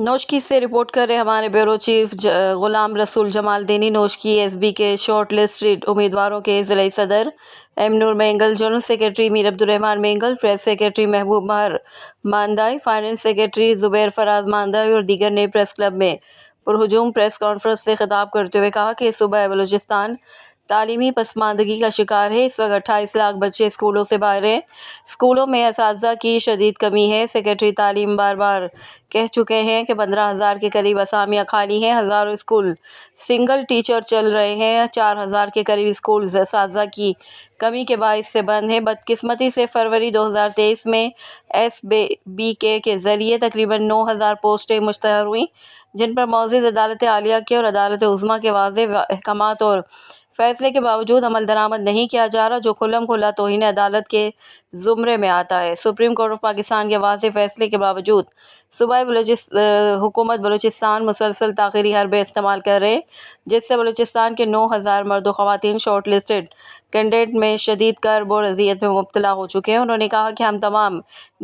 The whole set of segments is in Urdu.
نوشکی سے رپورٹ کر رہے ہمارے بیورو چیف غلام رسول جمال دینی۔ نوشکی ایس بی کے شارٹ لسٹڈ امیدواروں کے ضلعی صدر ایم نور مینگل، جنرل سیکرٹری میر عبدالرحمان مینگل، پریس سیکرٹری محبوب مہر ماندائی، فائنانس سیکرٹری زبیر فراز ماندائی اور دیگر نے پریس کلب میں پرہجوم پریس کانفرنس سے خطاب کرتے ہوئے کہا کہ صوبہ بلوچستان تعلیمی پسماندگی کا شکار ہے۔ اس وقت 28 لاکھ بچے اسکولوں سے باہر ہیں۔ اسکولوں میں اساتذہ کی شدید کمی ہے۔ سیکرٹری تعلیم بار بار کہہ چکے ہیں کہ 15,000 کے قریب اسامیاں خالی ہیں۔ ہزاروں اسکول سنگل ٹیچر چل رہے ہیں۔ 4,000 کے قریب اسکولز اساتذہ کی کمی کے باعث سے بند ہیں۔ بدقسمتی سے فروری 2023 میں ایس بی کے ذریعے تقریباً 9,000 پوسٹیں مشتہر ہوئیں، جن پر معزز عدالت عالیہ کے اور عدالت عظمیٰ کے واضح احکامات اور فیصلے کے باوجود عمل درآمد نہیں کیا جا رہا، جو کھلم کھلا توہین عدالت کے زمرے میں آتا ہے۔ سپریم کورٹ آف پاکستان کے واضح فیصلے کے باوجود صوبہ حکومت بلوچستان مسلسل تاخیری حربے استعمال کر رہے، جس سے بلوچستان کے 9,000 مرد و خواتین شارٹ لسٹڈ کینڈیڈیٹ میں شدید کرب اور اذیت میں مبتلا ہو چکے ہیں۔ انہوں نے کہا کہ ہم تمام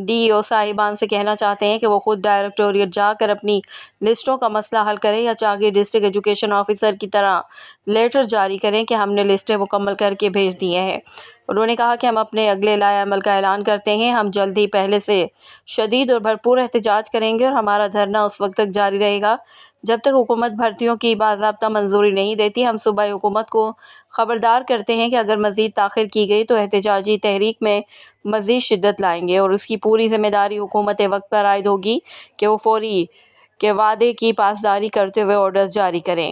ڈی ای او صاحبان سے کہنا چاہتے ہیں کہ وہ خود ڈائریکٹوریٹ جا کر اپنی لسٹوں کا مسئلہ حل کریں یا چاہے ڈسٹرکٹ ایجوکیشن آفیسر کی طرح لیٹر جاری کریں کہ ہم نے لسٹیں مکمل کر کے بھیج دی ہیں۔ انہوں نے کہا کہ ہم اپنے اگلے لائحہ عمل کا اعلان کرتے ہیں۔ ہم جلد ہی پہلے سے شدید اور بھرپور احتجاج کریں گے اور ہمارا دھرنا اس وقت تک جاری رہے گا جب تک حکومت بھرتیوں کی باضابطہ منظوری نہیں دیتی۔ ہم صوبائی حکومت کو خبردار کرتے ہیں کہ اگر مزید تاخیر کی گئی تو احتجاجی تحریک میں مزید شدت لائیں گے اور اس کی پوری ذمہ داری حکومت وقت پر عائد ہوگی کہ وہ فوری کے وعدے کی پاسداری کرتے ہوئے آرڈرز جاری کریں۔